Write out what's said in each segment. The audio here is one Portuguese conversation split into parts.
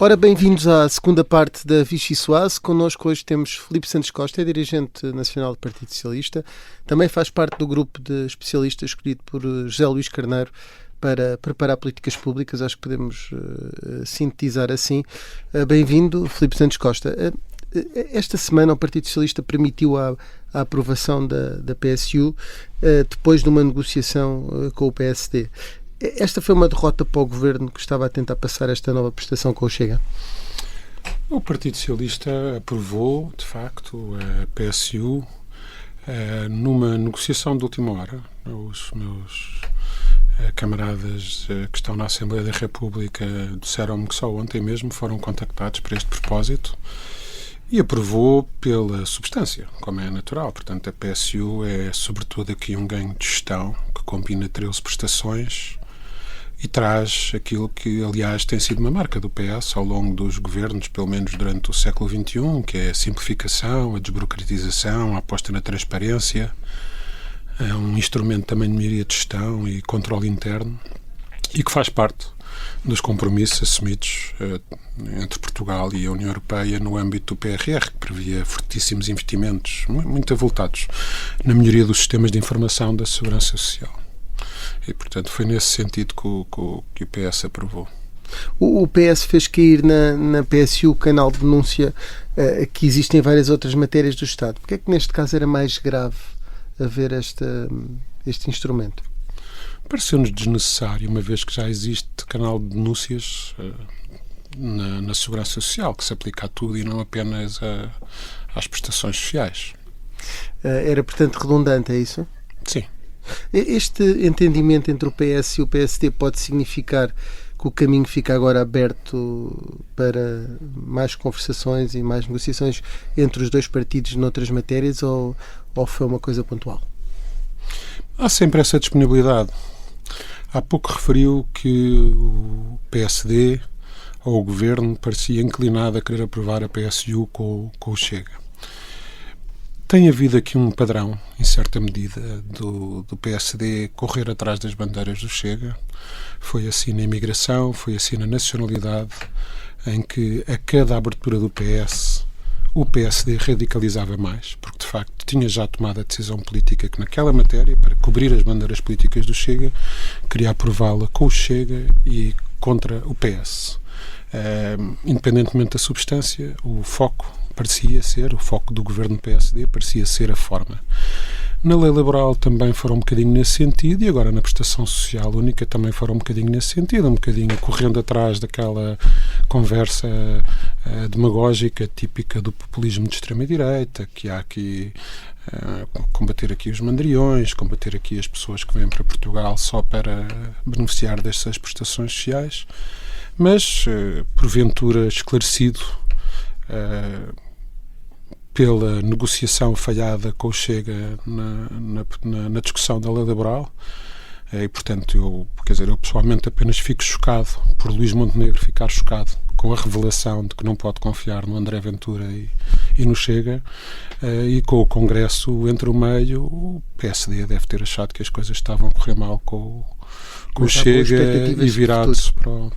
Ora, bem-vindos à segunda parte da Vichy Soase. Connosco hoje temos Filipe Santos Costa, é dirigente nacional do Partido Socialista. Também faz parte do grupo de especialistas escolhido por José Luís Carneiro para preparar políticas públicas. Acho que podemos sintetizar assim. Bem-vindo, Filipe Santos Costa. Esta semana o Partido Socialista permitiu a aprovação da PSU depois de uma negociação com o PSD. Esta foi uma derrota para o Governo que estava a tentar passar esta nova prestação com o Chega? O Partido Socialista aprovou, de facto, a PSU numa negociação de última hora. Os meus camaradas que estão na Assembleia da República disseram-me que só ontem mesmo foram contactados para este propósito e aprovou pela substância, como é natural. Portanto, a PSU é, sobretudo, aqui um ganho de gestão que combina 13 prestações e traz aquilo que, aliás, tem sido uma marca do PS ao longo dos governos, pelo menos durante o século XXI, que é a simplificação, a desburocratização, a aposta na transparência, é um instrumento também de melhoria de gestão e controle interno e que faz parte dos compromissos assumidos entre Portugal e a União Europeia no âmbito do PRR, que previa fortíssimos investimentos, muito avultados, na melhoria dos sistemas de informação da segurança social. E, portanto, foi nesse sentido que o PS aprovou. O PS fez cair na PSU o canal de denúncia que existe em várias outras matérias do Estado. Porque é que neste caso era mais grave haver este instrumento? Pareceu-nos desnecessário, uma vez que já existe canal de denúncias na Segurança Social, que se aplica a tudo e não apenas às prestações sociais. Era, portanto, redundante, é isso? Sim. Este entendimento entre o PS e o PSD pode significar que o caminho fica agora aberto para mais conversações e mais negociações entre os dois partidos noutras matérias ou foi uma coisa pontual? Há sempre essa disponibilidade. Há pouco referiu que o PSD ou o Governo parecia inclinado a querer aprovar a PSU com o Chega. Tem havido aqui um padrão, em certa medida, do PSD correr atrás das bandeiras do Chega. Foi assim na imigração, foi assim na nacionalidade, em que a cada abertura do PS o PSD radicalizava mais, porque de facto tinha já tomado a decisão política que naquela matéria, para cobrir as bandeiras políticas do Chega, queria aprová-la com o Chega e contra o PS. Independentemente da substância, o foco do governo PSD parecia ser a forma. Na lei laboral também foram um bocadinho nesse sentido e agora na prestação social única também foram um bocadinho nesse sentido, um bocadinho correndo atrás daquela conversa demagógica típica do populismo de extrema-direita, que há aqui combater aqui os mandriões, combater aqui as pessoas que vêm para Portugal só para beneficiar dessas prestações sociais, mas porventura esclarecido pela negociação falhada com o Chega na discussão da lei laboral. E, portanto, eu pessoalmente apenas fico chocado por Luís Montenegro ficar chocado com a revelação de que não pode confiar no André Ventura e no Chega, e com o Congresso entre o meio, o PSD deve ter achado que as coisas estavam a correr mal com o Chega e virado-se para o...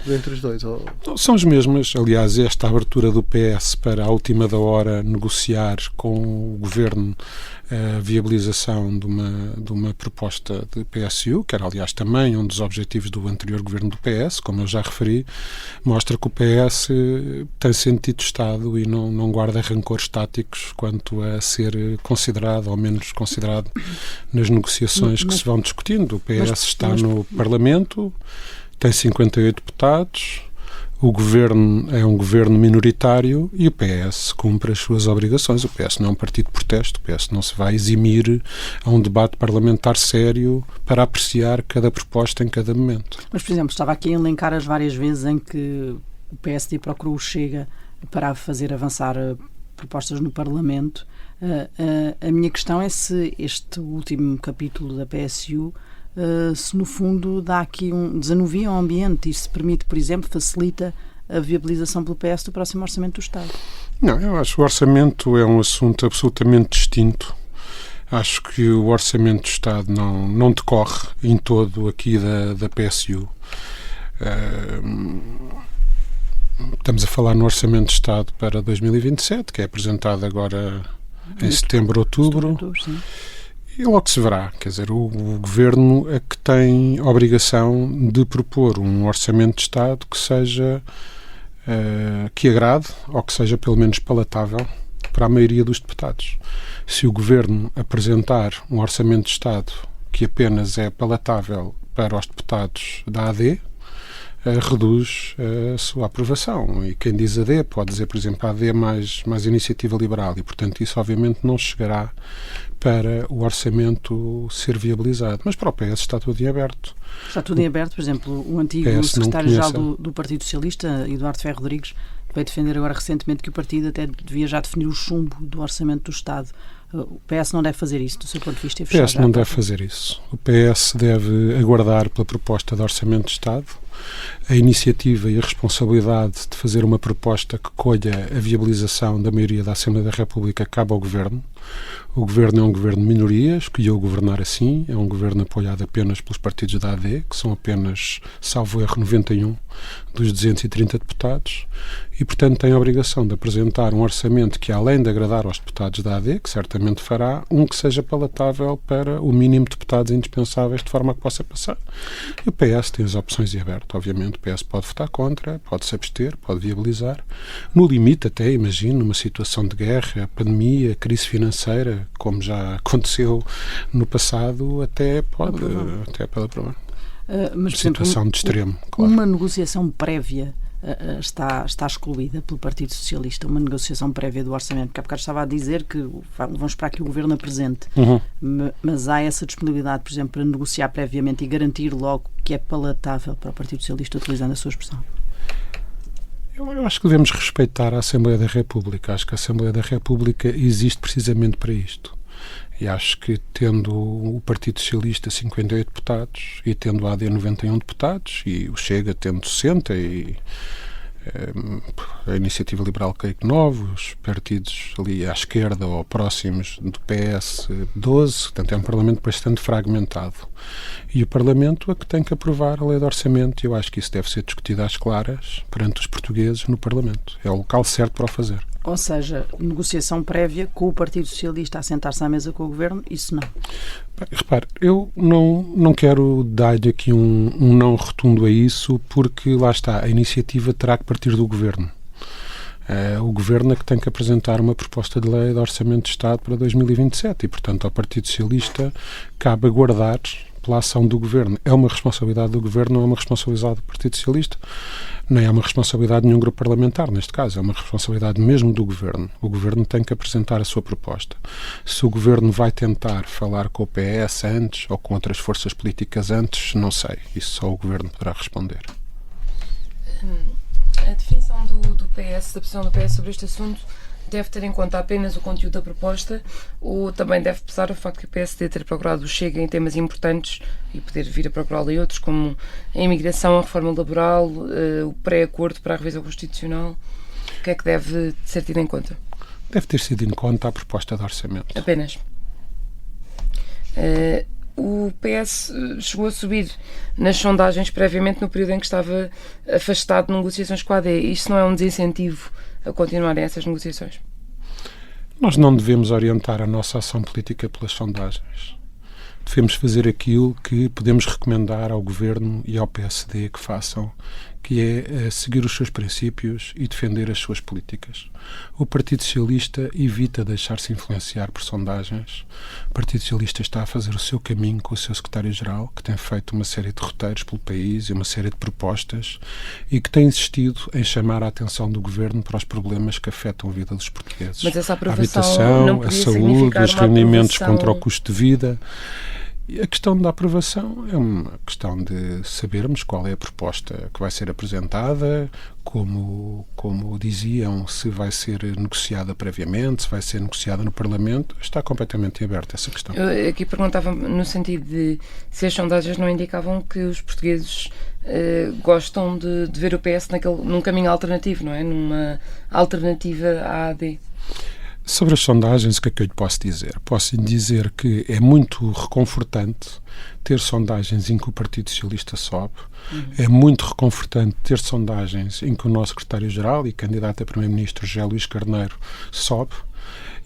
entre os dois? Ou... São as mesmas. Aliás, esta abertura do PS para, à última da hora, negociar com o Governo a viabilização de uma proposta de PSU, que era, aliás, também um dos objetivos do anterior Governo do PS, como eu já referi, mostra que o PS tem sentido de Estado e não guarda rancores táticos quanto a ser considerado, ou menos considerado, nas negociações que se vão discutindo. O PS está no Parlamento, tem 58 deputados, o Governo é um Governo minoritário e o PS cumpre as suas obrigações. O PS não é um partido de protesto, o PS não se vai eximir a um debate parlamentar sério para apreciar cada proposta em cada momento. Mas, por exemplo, estava aqui a elencar as várias vezes em que o PSD procurou o Chega para fazer avançar propostas no Parlamento. A minha questão é se este último capítulo da PSU se no fundo dá aqui desanuvia o ambiente e se permite, por exemplo, facilita a viabilização pelo PS do próximo Orçamento do Estado. Não, eu acho que o Orçamento é um assunto absolutamente distinto. Acho que o Orçamento do Estado não decorre em todo aqui da PSU. Estamos a falar no Orçamento de Estado para 2027, que é apresentado agora em setembro, outubro. E logo se verá, quer dizer, o Governo é que tem a obrigação de propor um Orçamento de Estado que seja, que agrade, ou que seja pelo menos palatável para a maioria dos deputados. Se o Governo apresentar um Orçamento de Estado que apenas é palatável para os deputados da AD, reduz a sua aprovação. E quem diz AD pode dizer, por exemplo, AD mais Iniciativa Liberal, e portanto isso obviamente não chegará para o orçamento ser viabilizado. Mas para o PS está tudo em aberto. Está tudo em aberto, por exemplo, o antigo secretário-geral do Partido Socialista, Eduardo Ferro Rodrigues, veio defender agora recentemente que o partido até devia já definir o chumbo do orçamento do Estado. O PS não deve fazer isso, do seu ponto de vista? O PS não deve fazer isso. O PS deve aguardar pela proposta de orçamento de Estado. A iniciativa e a responsabilidade de fazer uma proposta que colha a viabilização da maioria da Assembleia da República cabe ao Governo. O Governo é um Governo de minoria, escolheu governar assim, é um Governo apoiado apenas pelos partidos da AD, que são apenas, salvo erro, 91 dos 230 deputados, e portanto tem a obrigação de apresentar um orçamento que, além de agradar aos deputados da AD, que certamente fará, que seja palatável para o mínimo de deputados indispensáveis, de forma a que possa passar. E o PS tem as opções em aberto, obviamente. O PS pode votar contra, pode se abster, pode viabilizar. No limite, até, imagino, numa situação de guerra, pandemia, crise financeira, como já aconteceu no passado, até pode aprovar. Mas, situação de extremo, claro. Uma negociação prévia está excluída pelo Partido Socialista, uma negociação prévia do orçamento, porque há bocado estava a dizer que vamos esperar que o Governo apresente, mas há essa disponibilidade, por exemplo, para negociar previamente e garantir logo que é palatável para o Partido Socialista, utilizando a sua expressão? Eu acho que devemos respeitar a Assembleia da República. Acho que a Assembleia da República existe precisamente para isto. E acho que, tendo o Partido Socialista 58 deputados e tendo a AD 91 deputados e o Chega tendo 60 e a Iniciativa Liberal creio que 9, os partidos ali à esquerda ou próximos do PS 12, portanto é um Parlamento bastante fragmentado. E o Parlamento é que tem que aprovar a lei de orçamento, e eu acho que isso deve ser discutido às claras perante os portugueses no Parlamento. É o local certo para o fazer. Ou seja, negociação prévia com o Partido Socialista a sentar-se à mesa com o Governo, isso não. Repare, eu não quero dar-lhe aqui um não rotundo a isso, porque lá está, a iniciativa terá que partir do Governo. O Governo é que tem que apresentar uma proposta de lei de Orçamento de Estado para 2027 e, portanto, ao Partido Socialista cabe aguardar pela ação do Governo. É uma responsabilidade do Governo, não é uma responsabilidade do Partido Socialista, nem é uma responsabilidade de nenhum grupo parlamentar, neste caso, é uma responsabilidade mesmo do Governo. O Governo tem que apresentar a sua proposta. Se o Governo vai tentar falar com o PS antes ou com outras forças políticas antes, não sei. Isso só o Governo poderá responder. A definição do PS, da posição do PS sobre este assunto, deve ter em conta apenas o conteúdo da proposta ou também deve pesar o facto que o PSD ter procurado o Chega em temas importantes e poder vir a procurá-lo em outros, como a imigração, a reforma laboral, o pré-acordo para a revisão constitucional? O que é que deve ser tido em conta? Deve ter sido em conta a proposta de orçamento. Apenas. O PS chegou a subir nas sondagens previamente no período em que estava afastado de negociações com a AD. Isto não é um desincentivo a continuarem essas negociações? Nós não devemos orientar a nossa ação política pelas sondagens. Devemos fazer aquilo que podemos recomendar ao Governo e ao PSD que façam, que é seguir os seus princípios e defender as suas políticas. O Partido Socialista evita deixar-se influenciar por sondagens. O Partido Socialista está a fazer o seu caminho com o seu secretário-geral, que tem feito uma série de roteiros pelo país e uma série de propostas e que tem insistido em chamar a atenção do Governo para os problemas que afetam a vida dos portugueses. Mas essa a aprovação não habitação, a podia saúde, os rendimentos aprovação... contra o custo de vida. E a questão da aprovação é uma questão de sabermos qual é a proposta que vai ser apresentada, como diziam, se vai ser negociada previamente, se vai ser negociada no Parlamento. Está completamente aberta essa questão. Eu aqui perguntava no sentido de se as sondagens não indicavam que os portugueses gostam de ver o PS num caminho alternativo, não é? Numa alternativa à AD. Sobre as sondagens, o que é que eu lhe posso dizer? Posso lhe dizer que é muito reconfortante ter sondagens em que o Partido Socialista sobe. É muito reconfortante ter sondagens em que o nosso secretário-geral e candidato a primeiro-ministro, José Luís Carneiro, sobe.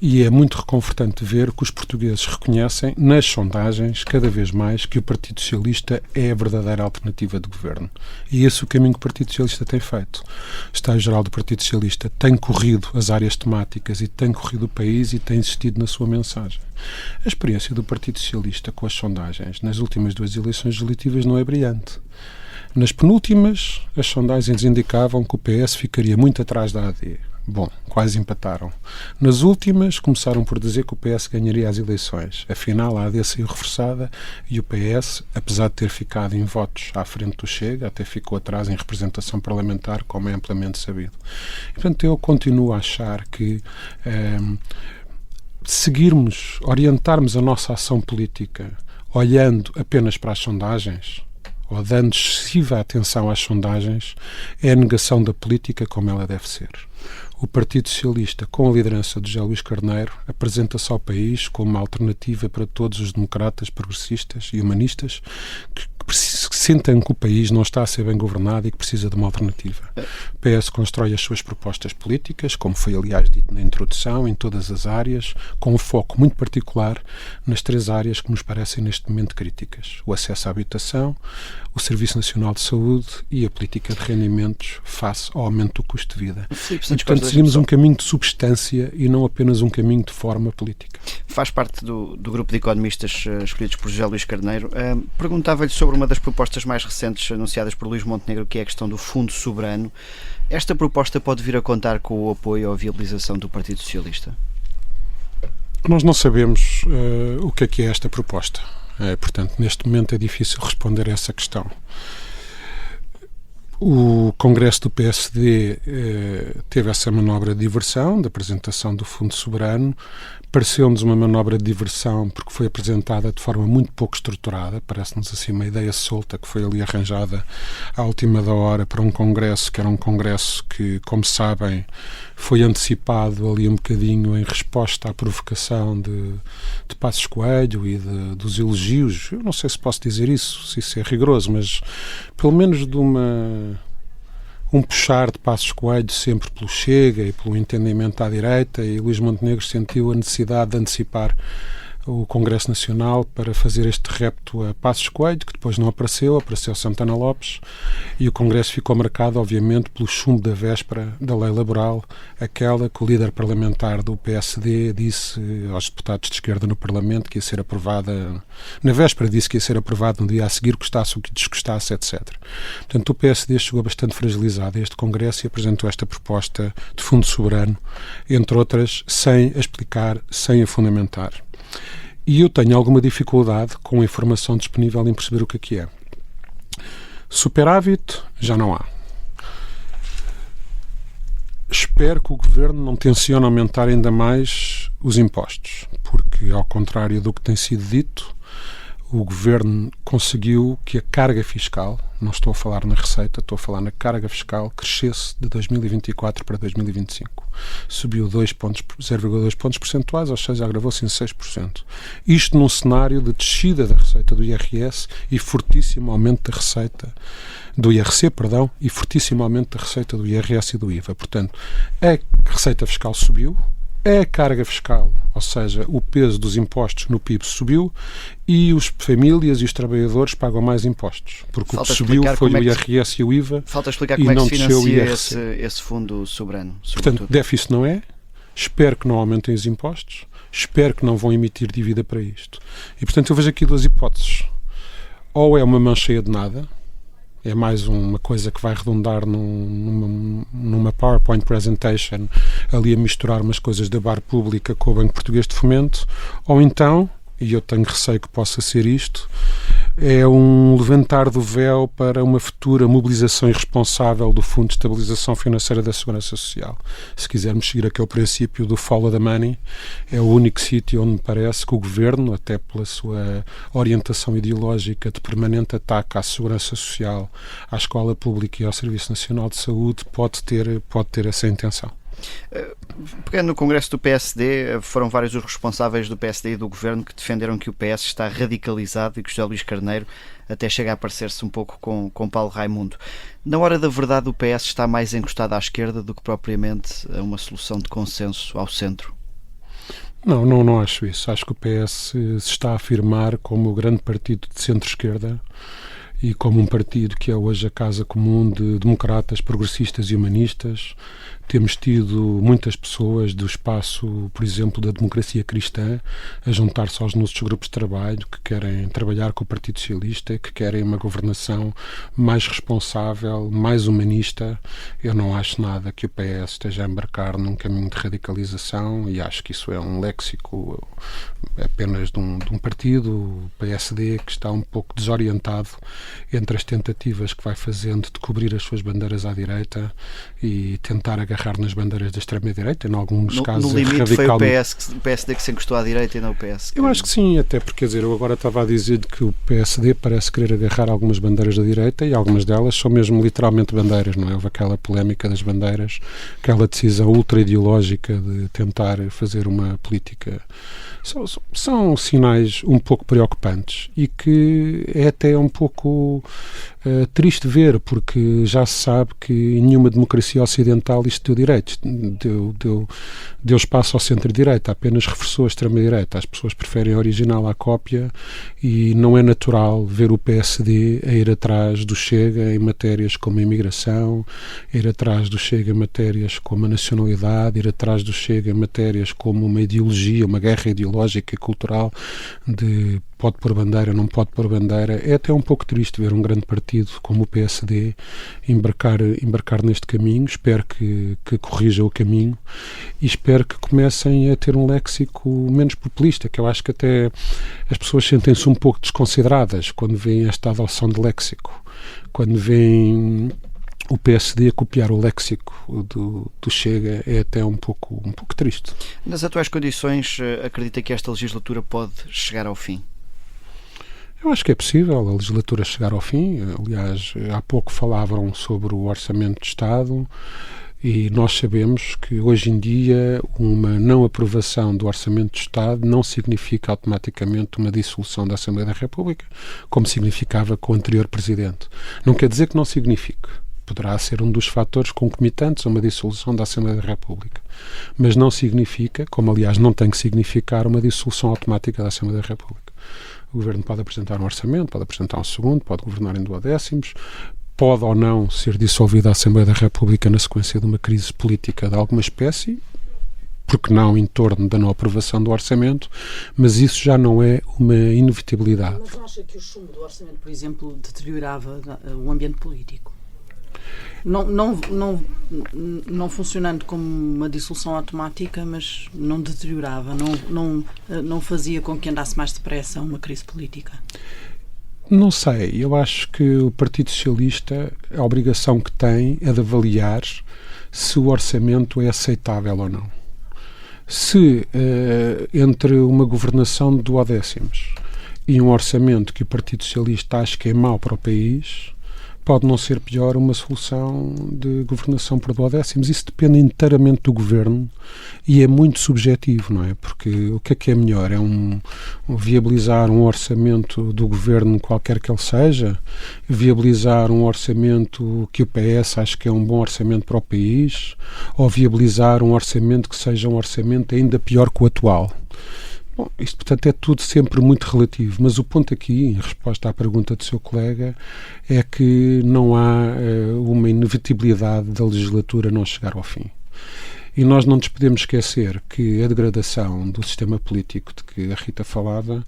E é muito reconfortante ver que os portugueses reconhecem nas sondagens, cada vez mais, que o Partido Socialista é a verdadeira alternativa de governo. E esse é o caminho que o Partido Socialista tem feito. O Secretário-Geral do Partido Socialista tem corrido as áreas temáticas e tem corrido o país e tem insistido na sua mensagem. A experiência do Partido Socialista com as sondagens nas últimas 2 eleições legislativas não é brilhante. Nas penúltimas, as sondagens indicavam que o PS ficaria muito atrás da AD. Bom, quase empataram. Nas últimas, começaram por dizer que o PS ganharia as eleições. Afinal, a AD saiu reforçada e o PS, apesar de ter ficado em votos à frente do Chega, até ficou atrás em representação parlamentar, como é amplamente sabido. E, portanto, eu continuo a achar que orientarmos a nossa ação política olhando apenas para as sondagens, ou dando excessiva atenção às sondagens, é a negação da política como ela deve ser. O Partido Socialista, com a liderança de José Luís Carneiro, apresenta-se ao país como uma alternativa para todos os democratas, progressistas e humanistas que sentem que o país não está a ser bem governado e que precisa de uma alternativa. O PS constrói as suas propostas políticas, como foi aliás dito na introdução, em todas as áreas, com um foco muito particular nas 3 áreas que nos parecem neste momento críticas: o acesso à habitação, o Serviço Nacional de Saúde e a política de rendimentos face ao aumento do custo de vida. E, portanto, seguimos um caminho de substância e não apenas um caminho de forma política. Faz parte do grupo de economistas escolhidos por José Luís Carneiro. Perguntava-lhe sobre uma das propostas mais recentes anunciadas por Luís Montenegro, que é a questão do Fundo Soberano. Esta proposta pode vir a contar com o apoio ou viabilização do Partido Socialista? Nós não sabemos o que é esta proposta. Portanto, neste momento é difícil responder a essa questão. O Congresso do PSD teve essa manobra de diversão, da apresentação do Fundo Soberano. Pareceu-nos uma manobra de diversão porque foi apresentada de forma muito pouco estruturada. Parece-nos assim uma ideia solta que foi ali arranjada à última da hora para um congresso que era um congresso que, como sabem, foi antecipado ali um bocadinho em resposta à provocação de Passos Coelho e dos elogios. Eu não sei se posso dizer isso, se isso é rigoroso, mas pelo menos de um puxar de Passos Coelho sempre pelo Chega e pelo entendimento à direita, e Luís Montenegro sentiu a necessidade de antecipar o Congresso Nacional para fazer este repto a Passos Coelho, que depois não apareceu Santana Lopes, e o Congresso ficou marcado, obviamente, pelo chumbo da véspera da lei laboral, aquela que o líder parlamentar do PSD disse aos deputados de esquerda no Parlamento que ia ser aprovada, na véspera disse que ia ser aprovada no dia a seguir, custasse o que descustasse, etc. Portanto, o PSD chegou bastante fragilizado a este Congresso e apresentou esta proposta de Fundo Soberano, entre outras, sem a explicar, sem a fundamentar. E eu tenho alguma dificuldade com a informação disponível em perceber o que é. Superávit já não há. Espero que o Governo não tencione aumentar ainda mais os impostos, porque, ao contrário do que tem sido dito, o Governo conseguiu que a carga fiscal, não estou a falar na receita, estou a falar na carga fiscal, crescesse de 2024 para 2025. Subiu 0,2 pontos percentuais, ou seja, agravou-se em 6%. Isto num cenário de descida da receita do IRS e fortíssimo aumento da receita do IRC, e fortíssimo aumento da receita do IRS e do IVA. Portanto, a receita fiscal subiu, a carga fiscal, ou seja, o peso dos impostos no PIB subiu e as famílias e os trabalhadores pagam mais impostos. Porque o que subiu foi o IRS e o IVA. Falta explicar como é que se financia esse fundo soberano. Portanto, déficit não é. Espero que não aumentem os impostos. Espero que não vão emitir dívida para isto. E, portanto, eu vejo aqui 2 hipóteses. Ou é uma mão cheia de nada, é mais uma coisa que vai redundar numa PowerPoint presentation, ali a misturar umas coisas da bar pública com o Banco Português de Fomento, ou então, e eu tenho receio que possa ser isto, é um levantar do véu para uma futura mobilização irresponsável do Fundo de Estabilização Financeira da Segurança Social. Se quisermos seguir aquele princípio do follow the money, é o único sítio onde me parece que o Governo, até pela sua orientação ideológica de permanente ataque à Segurança Social, à Escola Pública e ao Serviço Nacional de Saúde, pode ter essa intenção. Pegando no Congresso do PSD, foram vários os responsáveis do PSD e do Governo que defenderam que o PS está radicalizado e que José Luís Carneiro até chega a parecer-se um pouco com Paulo Raimundo. Na hora da verdade, o PS está mais encostado à esquerda do que propriamente a uma solução de consenso ao centro? Não acho isso. Acho que o PS se está a afirmar como o grande partido de centro-esquerda e como um partido que é hoje a casa comum de democratas, progressistas e humanistas. Temos tido muitas pessoas do espaço, por exemplo, da democracia cristã, a juntar-se aos nossos grupos de trabalho, que querem trabalhar com o Partido Socialista, que querem uma governação mais responsável, mais humanista. Eu não acho nada que o PS esteja a embarcar num caminho de radicalização e acho que isso é um léxico apenas de um partido, o PSD, que está um pouco desorientado entre as tentativas que vai fazendo de cobrir as suas bandeiras à direita e tentar agarrar nas bandeiras da extrema-direita, em alguns casos no limite radical. Foi o PSD que se encostou à direita e não o PS. Eu acho que sim, até porque, quer dizer, eu agora estava a dizer que o PSD parece querer agarrar algumas bandeiras da direita e algumas delas são mesmo literalmente bandeiras, não é? Houve aquela polémica das bandeiras, aquela decisão ultra-ideológica de tentar fazer uma política. São sinais um pouco preocupantes e que é até um pouco triste ver, porque já se sabe que em nenhuma democracia ocidental isto deu direitos, deu espaço ao centro-direita, apenas reforçou a extrema-direita. As pessoas preferem a original à cópia e não é natural ver o PSD a ir atrás do Chega em matérias como a imigração, ir atrás do Chega em matérias como a nacionalidade, ir atrás do Chega em matérias como uma ideologia, uma guerra ideológica e cultural de pode pôr bandeira, não pode pôr bandeira. É até um pouco triste ver um grande partido como o PSD embarcar neste caminho. Espero que corrija o caminho e espero que comecem a ter um léxico menos populista, que eu acho que até as pessoas sentem-se um pouco desconsideradas quando veem esta adoção de léxico, quando veem o PSD a copiar o léxico do Chega. É até um pouco triste. Nas atuais condições, acredita que esta legislatura pode chegar ao fim? Eu acho que é possível a legislatura chegar ao fim. Aliás, há pouco falavam sobre o Orçamento de Estado e nós sabemos que hoje em dia uma não aprovação do Orçamento de Estado não significa automaticamente uma dissolução da Assembleia da República, como significava com o anterior Presidente. Não quer dizer que não signifique. Poderá ser um dos fatores concomitantes a uma dissolução da Assembleia da República. Mas não significa, como aliás não tem que significar, uma dissolução automática da Assembleia da República. O Governo pode apresentar um orçamento, pode apresentar um segundo, pode governar em duodécimos, pode ou não ser dissolvida a Assembleia da República na sequência de uma crise política de alguma espécie, porque não em torno da não aprovação do orçamento, mas isso já não é uma inevitabilidade. Mas não acha que o chumbo do orçamento, por exemplo, deteriorava o ambiente político? Não funcionando como uma dissolução automática, mas não deteriorava, não fazia com que andasse mais depressa uma crise política? Não sei, eu acho que o Partido Socialista, a obrigação que tem é de avaliar se o orçamento é aceitável ou não. Se entre uma governação de duodécimos e um orçamento que o Partido Socialista acha que é mau para o país, pode não ser pior uma solução de governação por duodécimos. Isso depende inteiramente do Governo e é muito subjetivo, não é? Porque o que é melhor? É viabilizar um orçamento do Governo qualquer que ele seja? Viabilizar um orçamento que o PS acha que é um bom orçamento para o país? Ou viabilizar um orçamento que seja um orçamento ainda pior que o atual? Bom, isto, portanto, é tudo sempre muito relativo, mas o ponto aqui, em resposta à pergunta do seu colega, é que não há uma inevitabilidade da legislatura não chegar ao fim. E nós não nos podemos esquecer que a degradação do sistema político de que a Rita falava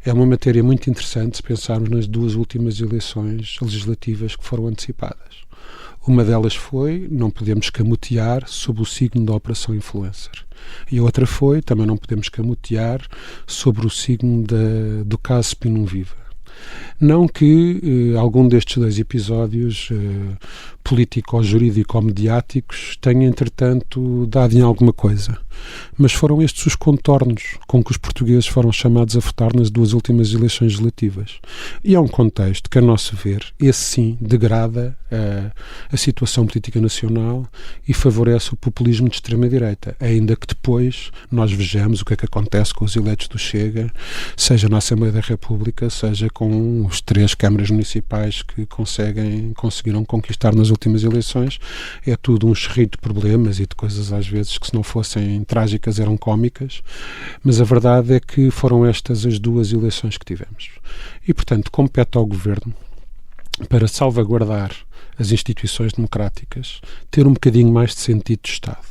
é uma matéria muito interessante se pensarmos nas duas últimas eleições legislativas que foram antecipadas. Uma delas foi, não podemos camutear sob o signo da Operação Influencer. E a outra foi, também não podemos camutear sobre o signo do caso Spinum Viva. Não que algum destes dois episódios político-jurídico-mediáticos tenha, entretanto, dado em alguma coisa. Mas foram estes os contornos com que os portugueses foram chamados a votar nas duas últimas eleições legislativas. E é um contexto que, a nosso ver, esse sim degrada a situação política nacional e favorece o populismo de extrema-direita, ainda que depois nós vejamos o que é que acontece com os eleitos do Chega, seja na Assembleia da República, seja com os 3 câmaras municipais que conseguiram conquistar nas últimas eleições. É tudo um xerrito de problemas e de coisas às vezes que, se não fossem trágicas, eram cómicas, mas a verdade é que foram estas as 2 eleições que tivemos. E, portanto, compete ao Governo, para salvaguardar as instituições democráticas, ter um bocadinho mais de sentido de Estado.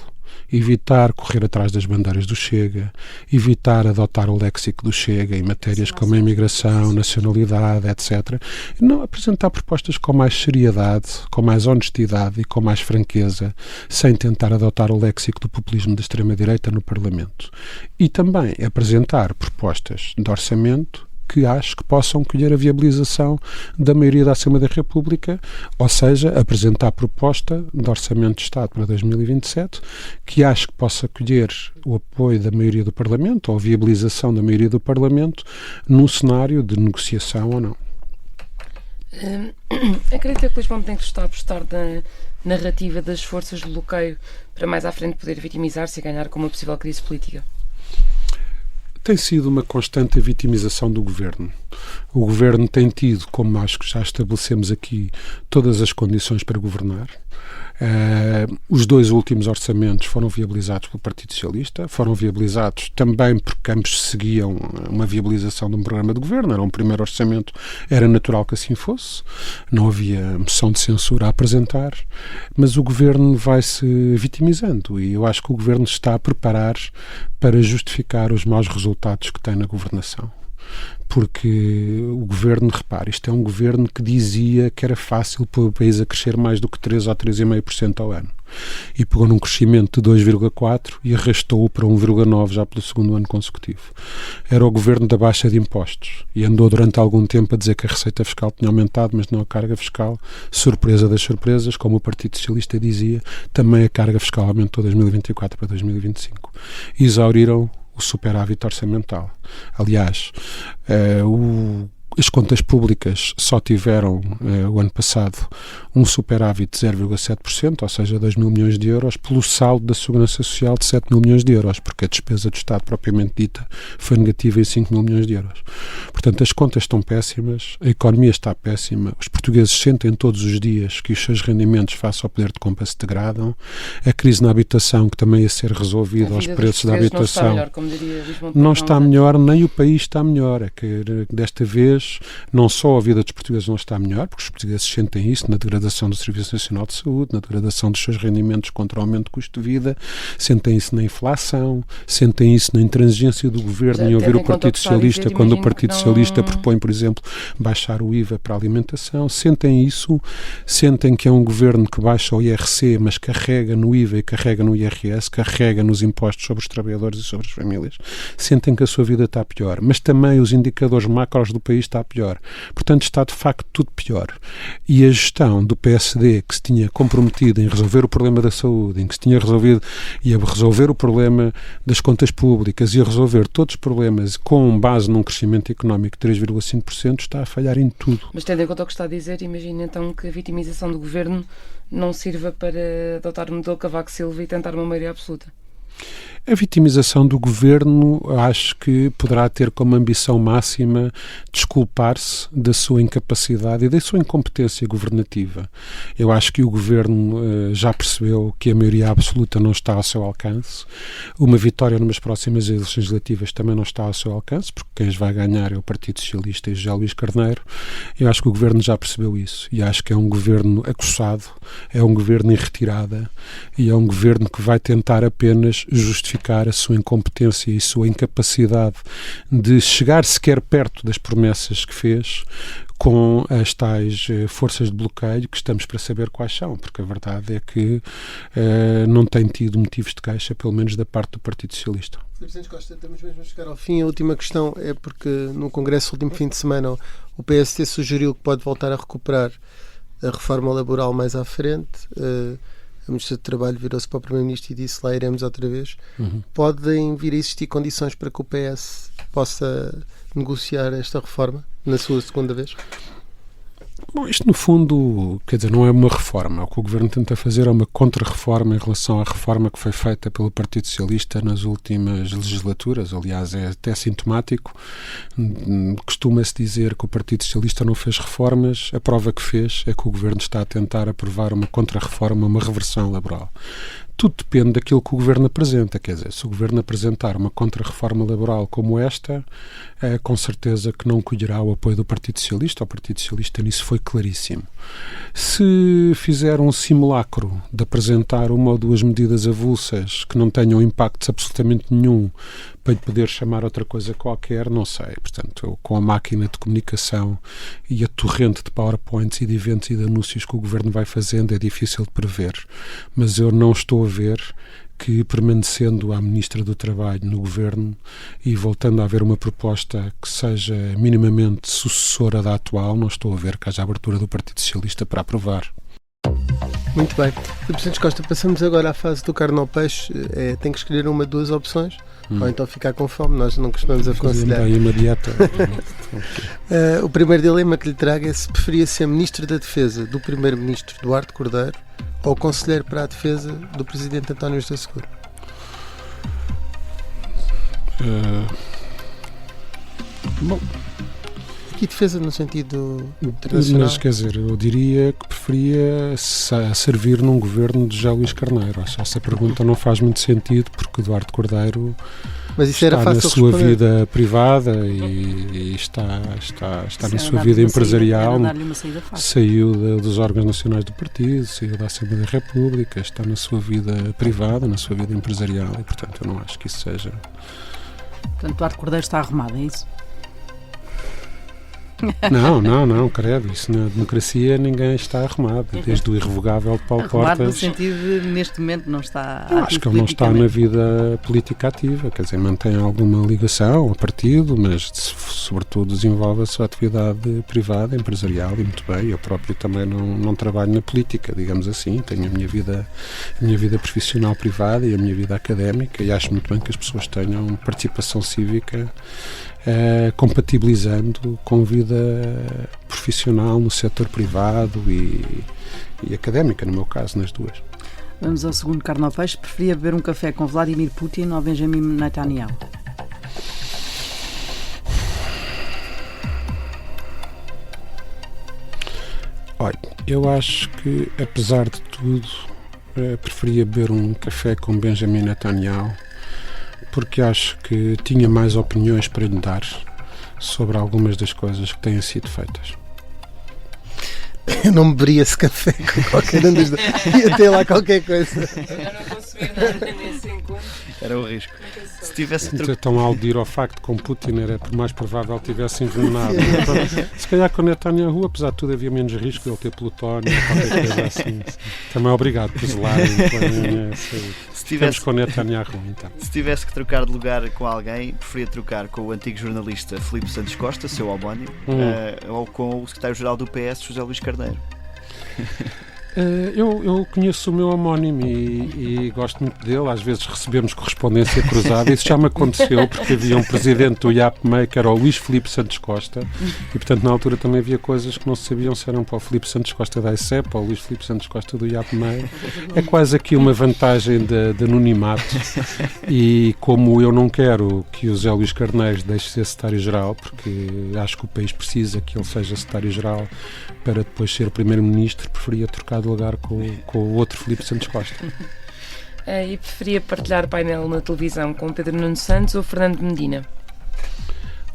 Evitar correr atrás das bandeiras do Chega, evitar adotar o léxico do Chega em matérias como a imigração, nacionalidade, etc. E não apresentar propostas com mais seriedade, com mais honestidade e com mais franqueza, sem tentar adotar o léxico do populismo da extrema-direita no Parlamento. E também apresentar propostas de orçamento que acho que possam colher a viabilização da maioria da Assembleia da República, ou seja, apresentar a proposta de Orçamento de Estado para 2027, que acho que possa colher o apoio da maioria do Parlamento, ou a viabilização da maioria do Parlamento, num cenário de negociação ou não. Acredita que Luís Montenegro está a apostar na narrativa das forças de bloqueio para mais à frente poder vitimizar-se e ganhar com uma possível crise política? Tem sido uma constante vitimização do Governo. O Governo tem tido, como acho que já estabelecemos aqui, todas as condições para governar. Os 2 últimos orçamentos foram viabilizados pelo Partido Socialista, foram viabilizados também porque ambos seguiam uma viabilização de um programa de governo. Era um primeiro orçamento, era natural que assim fosse, não havia moção de censura a apresentar, mas o Governo vai-se vitimizando e eu acho que o Governo está a preparar para justificar os maus resultados que tem na governação. Porque o Governo, repare, isto é um Governo que dizia que era fácil pôr o país a crescer mais do que 3 ou 3,5% ao ano. E pegou num crescimento de 2,4% e arrastou-o para 1,9% já pelo 2º ano consecutivo. Era o Governo da baixa de impostos e andou durante algum tempo a dizer que a receita fiscal tinha aumentado, mas não a carga fiscal. Surpresa das surpresas, como o Partido Socialista dizia, também a carga fiscal aumentou de 2024 para 2025. E exauriram o superávit orçamental. Aliás, as contas públicas só tiveram, o ano passado, um superávit de 0,7%, ou seja, 2 mil milhões de euros, pelo saldo da Segurança Social de 7 mil milhões de euros, porque a despesa do Estado propriamente dita foi negativa em 5 mil milhões de euros. Portanto, as contas estão péssimas, a economia está péssima, os portugueses sentem todos os dias que os seus rendimentos face ao poder de compra se degradam, a crise na habitação, que também ia ser resolvida aos preços da habitação, não está melhor, nem o país está melhor. É que desta vez não só a vida dos portugueses não está melhor, porque os portugueses sentem isso na degradação do Serviço Nacional de Saúde, na degradação dos seus rendimentos contra o aumento do custo de vida, sentem isso na inflação, sentem isso na intransigência do Governo em ouvir o Partido Socialista, quando o Partido Socialista propõe, por exemplo, baixar o IVA para a alimentação, sentem isso, sentem que é um Governo que baixa o IRC, mas carrega no IVA e carrega no IRS, carrega nos impostos sobre os trabalhadores e sobre as famílias, sentem que a sua vida está pior, mas também os indicadores macros do país está pior. Portanto, está de facto tudo pior. E a gestão do PSD, que se tinha comprometido em resolver o problema da saúde, em que se tinha resolvido e a resolver o problema das contas públicas e a resolver todos os problemas com base num crescimento económico de 3,5%, está a falhar em tudo. Mas tendo em conta o que está a dizer, imagina então que a vitimização do Governo não sirva para adotar o modelo Cavaco Silva e tentar uma maioria absoluta. A vitimização do Governo acho que poderá ter como ambição máxima desculpar-se da sua incapacidade e da sua incompetência governativa. Eu acho que o Governo já percebeu que a maioria absoluta não está ao seu alcance. Uma vitória numas próximas eleições legislativas também não está ao seu alcance, porque quem as vai ganhar é o Partido Socialista e José Luís Carneiro. Eu acho que o Governo já percebeu isso e acho que é um Governo acossado, é um Governo em retirada e é um Governo que vai tentar apenas justificar a sua incompetência e a sua incapacidade de chegar sequer perto das promessas que fez com as tais forças de bloqueio que estamos para saber quais são, porque a verdade é que não tem tido motivos de queixa, pelo menos da parte do Partido Socialista. Filipe Santos Costa, estamos mesmo a chegar ao fim. A última questão é porque no Congresso, no último fim de semana, o PSD sugeriu que pode voltar a recuperar a reforma laboral mais à frente. A Ministra do Trabalho virou-se para o Primeiro-Ministro e disse: lá iremos outra vez. Podem vir a existir condições para que o PS possa negociar esta reforma na sua segunda vez? Bom, isto no fundo, quer dizer, não é uma reforma. O que o Governo tenta fazer é uma contra-reforma em relação à reforma que foi feita pelo Partido Socialista nas últimas legislaturas. Aliás, é até sintomático. Costuma-se dizer que o Partido Socialista não fez reformas. A prova que fez é que o Governo está a tentar aprovar uma contra-reforma, uma reversão laboral. Tudo depende daquilo que o Governo apresenta. Quer dizer, se o Governo apresentar uma contra-reforma laboral como esta, com certeza que não colherá o apoio do Partido Socialista. O Partido Socialista nisso foi claríssimo. Se fizer um simulacro de apresentar uma ou duas medidas avulsas que não tenham impacto absolutamente nenhum para lhe poder chamar outra coisa qualquer, não sei. Portanto, com a máquina de comunicação e a torrente de PowerPoints e de eventos e de anúncios que o Governo vai fazendo, é difícil de prever. Mas eu não estou a ver que, permanecendo a Ministra do Trabalho no Governo e voltando a haver uma proposta que seja minimamente sucessora da atual, não estou a ver que haja abertura do Partido Socialista para aprovar. Muito bem. Filipe Santos Costa, passamos agora à fase do carne ao peixe. Tem que escolher uma, duas opções, ou então ficar com fome. Nós não costumamos aconselhar. Aí uma dieta. O primeiro dilema que lhe trago é se preferia ser Ministro da Defesa do Primeiro-Ministro Duarte Cordeiro ou Conselheiro para a Defesa do Presidente António José Seguro. Bom, aqui defesa no sentido internacional. mas quer dizer, eu diria que preferia servir num governo de José Luís Carneiro. Essa pergunta não faz muito sentido, porque o Duarte Cordeiro mas isso está era fácil na sua responder. vida privada e está na sua vida empresarial. Saiu dos órgãos nacionais do partido, saiu da Assembleia da República, está na sua vida privada, na sua vida empresarial e, portanto, eu não acho que isso seja... Portanto, Duarte Cordeiro está arrumado, é isso? Não, credo, isso na democracia ninguém está arrumado, desde o irrevogável de Paulo arrumado Portas. no sentido de, neste momento, não está Eu acho que ele não está na vida política ativa, quer dizer, mantém alguma ligação ao partido, mas sobretudo desenvolve a sua atividade privada, empresarial, e muito bem. Eu próprio também não trabalho na política, digamos assim, tenho a minha vida profissional privada e a minha vida académica, e acho muito bem que as pessoas tenham participação cívica, compatibilizando com vida profissional no setor privado e académica, no meu caso, nas duas. Vamos ao segundo carne ao peixe. Preferia beber um café com Vladimir Putin ou Benjamin Netanyahu? Olha, eu acho que, apesar de tudo, preferia beber um café com Benjamin Netanyahu, porque acho que tinha mais opiniões para lhe dar sobre algumas das coisas que têm sido feitas. Eu não beberia esse café com qualquer um dos dois. Ia ter lá qualquer coisa. Eu não consumir nada nesse encontro. Era o risco. Se tivesse Então, ao aludir ao facto que com Putin era por mais provável que tivesse envenenado. Então, se calhar com Netanyahu, apesar de tudo, havia menos risco de ele ter plutónio ou qualquer coisa assim. Também obrigado por zelarem pela minha saúde. Ficamos com Netanyahu, então. Se tivesse que trocar de lugar com alguém, preferia trocar com o antigo jornalista Filipe Santos Costa, seu homónimo, ou com o secretário-geral do PS, José Luís Carneiro? Eu conheço o meu homónimo e gosto muito dele. Às vezes recebemos correspondência cruzada. Isso já me aconteceu porque havia um presidente do IAPMEI que era o Luís Filipe Santos Costa e, portanto, na altura também havia coisas que não se sabiam se eram para o Filipe Santos Costa da ICEP ou o Luís Filipe Santos Costa do IAPMEI. É quase aqui uma vantagem de anonimato, e como eu não quero que o José Luís Carneiro deixe de ser secretário-geral, porque acho que o país precisa que ele seja secretário-geral para depois ser primeiro-ministro, preferia trocar de lugar com o outro Filipe Santos Costa. E preferia partilhar painel na televisão com Pedro Nuno Santos ou Fernando Medina?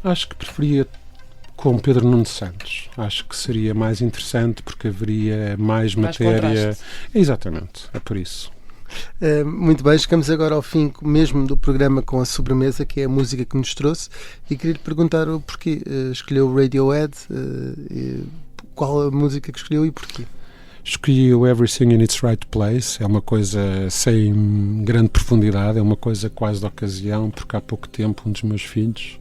Acho que preferia com Pedro Nuno Santos. Acho que seria mais interessante porque haveria mais matéria. Contraste. Exatamente, é por isso. Muito bem, chegamos agora ao fim mesmo do programa com a sobremesa, que é a música que nos trouxe, e queria lhe perguntar o porquê. Escolheu o Radiohead, qual a música que escolheu e porquê? Escolhi o Everything in Its Right Place. É uma coisa sem grande profundidade, é uma coisa quase de ocasião, porque há pouco tempo um dos meus filhos,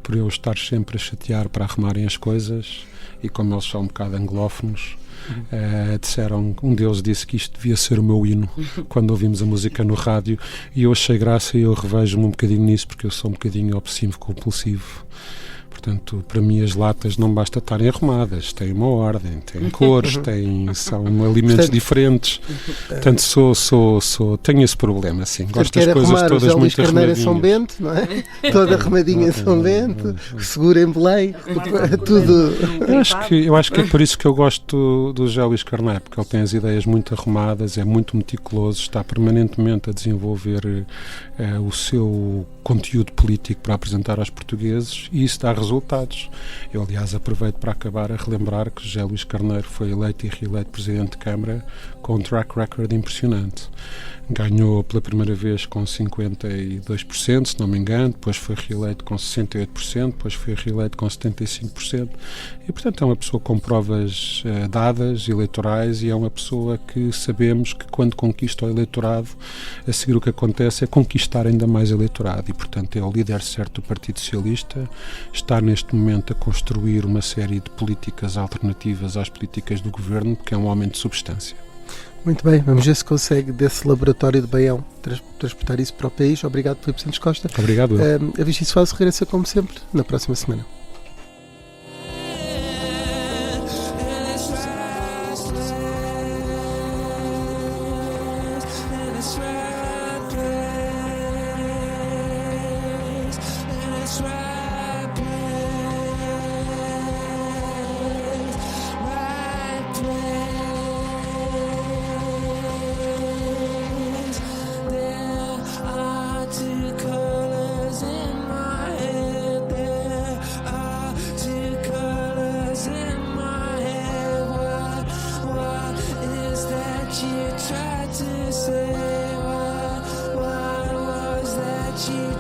por eu estar sempre a chatear para arrumarem as coisas, e como eles são um bocado anglófonos, disseram, um deles disse que isto devia ser o meu hino quando ouvimos a música no rádio, e eu achei graça e eu revejo-me um bocadinho nisso, porque eu sou um bocadinho obsessivo compulsivo. Portanto, para mim as latas não basta estarem arrumadas, têm uma ordem, têm cores, são alimentos diferentes. Portanto, tenho esse problema, sim. Gosto das coisas todas muito muito arrumadinhas. São Bento, não é? Toda arrumadinha em São Bento, segura em Belém, tudo. Eu acho que é por isso que eu gosto do José Luís Carneiro, porque ele tem as ideias muito arrumadas, é muito meticuloso, está permanentemente a desenvolver o seu conteúdo político para apresentar aos portugueses e isso dá resultados. Eu, aliás, aproveito para acabar a relembrar que José Luís Carneiro foi eleito e reeleito Presidente de Câmara com um track record impressionante. Ganhou pela primeira vez com 52%, se não me engano, depois foi reeleito com 68%, depois foi reeleito com 75%, e portanto é uma pessoa com provas dadas, eleitorais, e é uma pessoa que sabemos que quando conquista o eleitorado, a seguir o que acontece é conquistar ainda mais eleitorado, e portanto é o líder certo do Partido Socialista, está neste momento a construir uma série de políticas alternativas às políticas do governo, porque é um homem de substância. Muito bem, vamos ver se consegue desse laboratório de Baião transportar isso para o país. Obrigado, Filipe Santos Costa. Obrigado. A Vichy Soares regressa como sempre na próxima semana.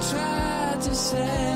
Try to say